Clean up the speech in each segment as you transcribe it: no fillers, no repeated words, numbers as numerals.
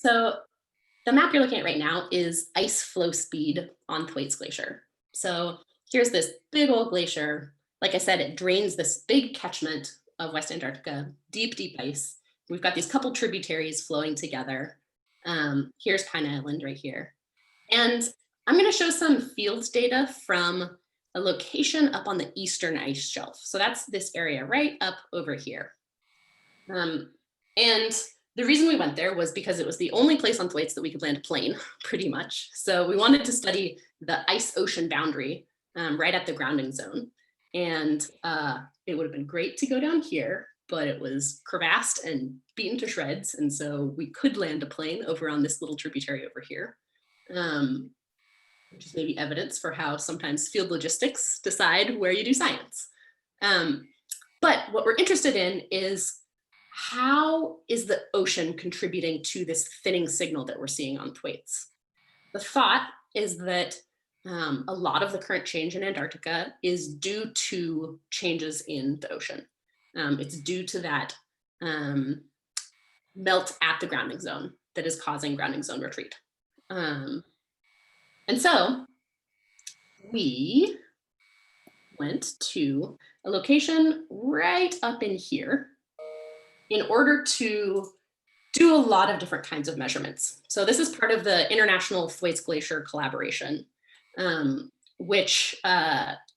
So the map you're looking at right now is ice flow speed on Thwaites Glacier. So here's this big old glacier. Like I said, it drains this big catchment of West Antarctica, deep, deep ice. We've got these couple tributaries flowing together. Here's Pine Island right here. And I'm going to show some field data from a location up on the eastern ice shelf. So that's this area right up over here. And the reason we went there was because it was the only place on Thwaites that we could land a plane, pretty much. So we wanted to study the ice-ocean boundary right at the grounding zone. And it would have been great to go down here, but it was crevassed and beaten to shreds. And so we could land a plane over on this little tributary over here, which is maybe evidence for how sometimes field logistics decide where you do science. But what we're interested in is how is the ocean contributing to this thinning signal that we're seeing on Thwaites? The thought is that a lot of the current change in Antarctica is due to changes in the ocean. It's due to that melt at the grounding zone that is causing grounding zone retreat. And so we went to a location right up in here in order to do a lot of different kinds of measurements. So this is part of the International Thwaites Glacier Collaboration, which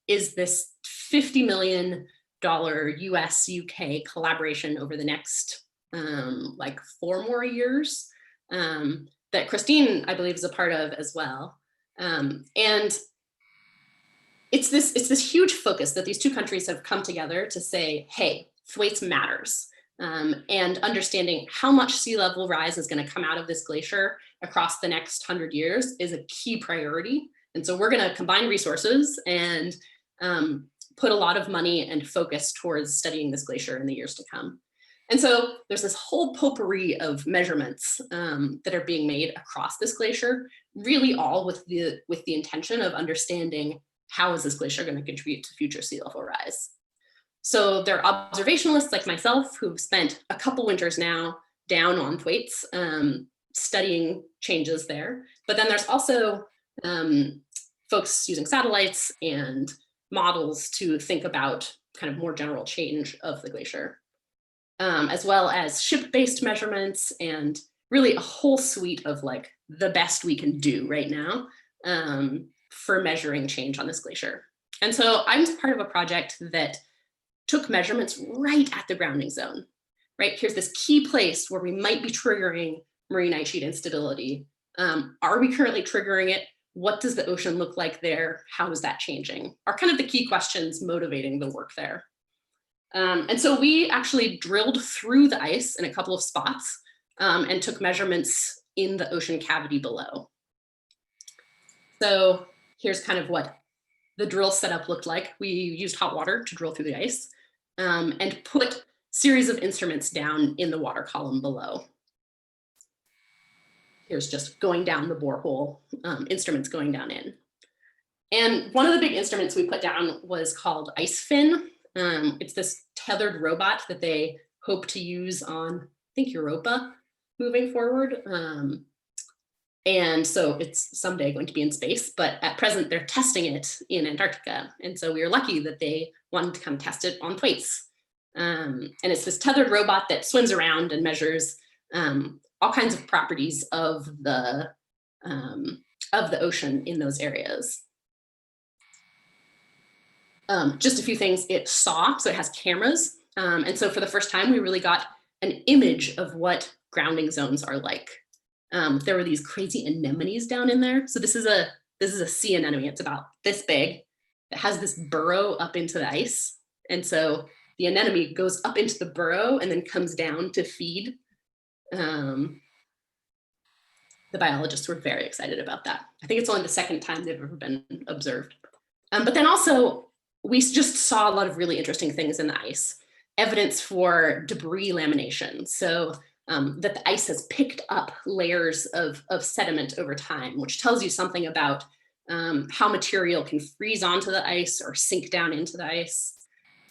is this $50 million US UK collaboration over the next like 4 more years that Christine, I believe, is a part of as well. And it's this huge focus that these two countries have come together to say, hey, Thwaites matters. And understanding how much sea level rise is going to come out of this glacier across the next 100 years is a key priority. And so we're going to combine resources and put a lot of money and focus towards studying this glacier in the years to come. And so there's this whole potpourri of measurements that are being made across this glacier, really all with the intention of understanding how is this glacier going to contribute to future sea level rise. So there are observationalists like myself who've spent a couple winters now down on Thwaites studying changes there. But then there's also folks using satellites and models to think about kind of more general change of the glacier, as well as ship-based measurements and really a whole suite of like the best we can do right now for measuring change on this glacier. And so I'm part of a project that took measurements right at the grounding zone, right? Here's this key place where we might be triggering marine ice sheet instability. Are we currently triggering it? What does the ocean look like there? How is that changing? Are kind of the key questions motivating the work there. And so we actually drilled through the ice in a couple of spots and took measurements in the ocean cavity below. So here's kind of what the drill setup looked like. We used hot water to drill through the ice and put series of instruments down in the water column below. Here's just going down the borehole, instruments going down in. And one of the big instruments we put down was called IceFin. It's this tethered robot that they hope to use on, I think, Europa moving forward. And so it's someday going to be in space, but at present they're testing it in Antarctica. And so we were lucky that they wanted to come test it on Thwaites. And it's this tethered robot that swims around and measures all kinds of properties of the ocean in those areas. Just a few things it saw, so it has cameras. And so for the first time, we really got an image of what grounding zones are like. There were these crazy anemones down in there. So this is a sea anemone. It's about this big. It has this burrow up into the ice. And so the anemone goes up into the burrow and then comes down to feed. The biologists were very excited about that. I think it's only the second time they've ever been observed. But then also, we just saw a lot of really interesting things in the ice. Evidence for debris lamination. So that the ice has picked up layers of sediment over time, which tells you something about how material can freeze onto the ice or sink down into the ice.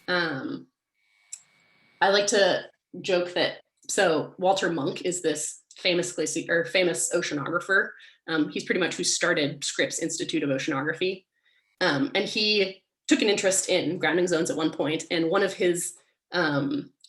I like to joke that, so Walter Munk is this famous famous oceanographer. He's pretty much who started Scripps Institute of Oceanography. And he took an interest in grounding zones at one point, and one of his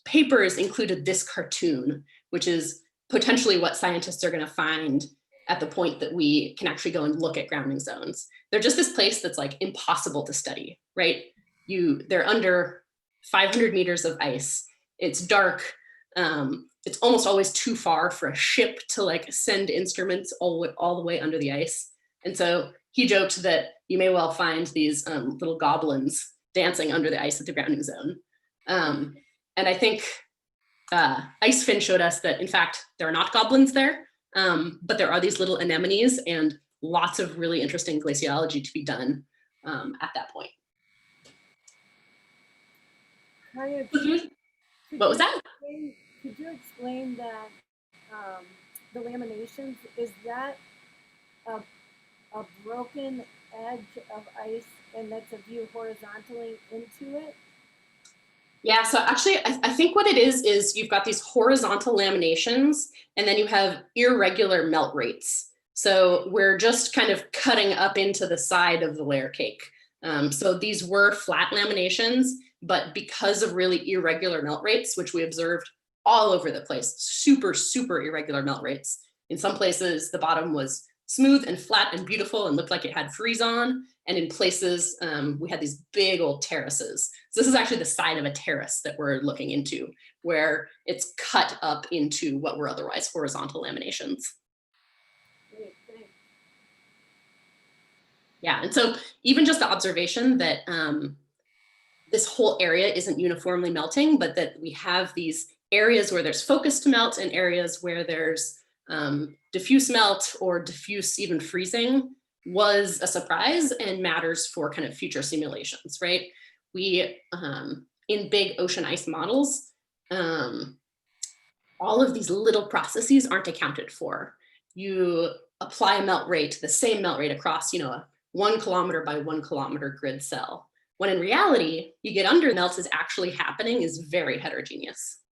papers included this cartoon, which is potentially what scientists are going to find at the point that we can actually go and look at grounding zones. They're just this place that's like impossible to study, right? They're under 500 meters of ice. It's dark. It's almost always too far for a ship to like send instruments all the way under the ice. And so he joked that you may well find these little goblins dancing under the ice at the grounding zone. And I think Icefin showed us that, in fact, there are not goblins there, but there are these little anemones and lots of really interesting glaciology to be done at that point. What was that? Could you explain that the laminations, is that a broken edge of ice and that's a view horizontally into it? Yeah, so actually I think what it is you've got these horizontal laminations and then you have irregular melt rates. So we're just kind of cutting up into the side of the layer cake. So these were flat laminations, but because of really irregular melt rates, which we observed all over the place, super, super irregular melt rates. In some places, the bottom was smooth and flat and beautiful and looked like it had freeze on. And in places, we had these big old terraces. So this is actually the side of a terrace that we're looking into, where it's cut up into what were otherwise horizontal laminations. Yeah, and so even just the observation that this whole area isn't uniformly melting, but that we have these areas where there's focus to melt and areas where there's diffuse melt or diffuse even freezing was a surprise and matters for kind of future simulations, right? We, in big ocean ice models, all of these little processes aren't accounted for. You apply a melt rate, the same melt rate across, a 1 kilometer by 1 kilometer grid cell. When in reality, you get under melt is actually happening is very heterogeneous.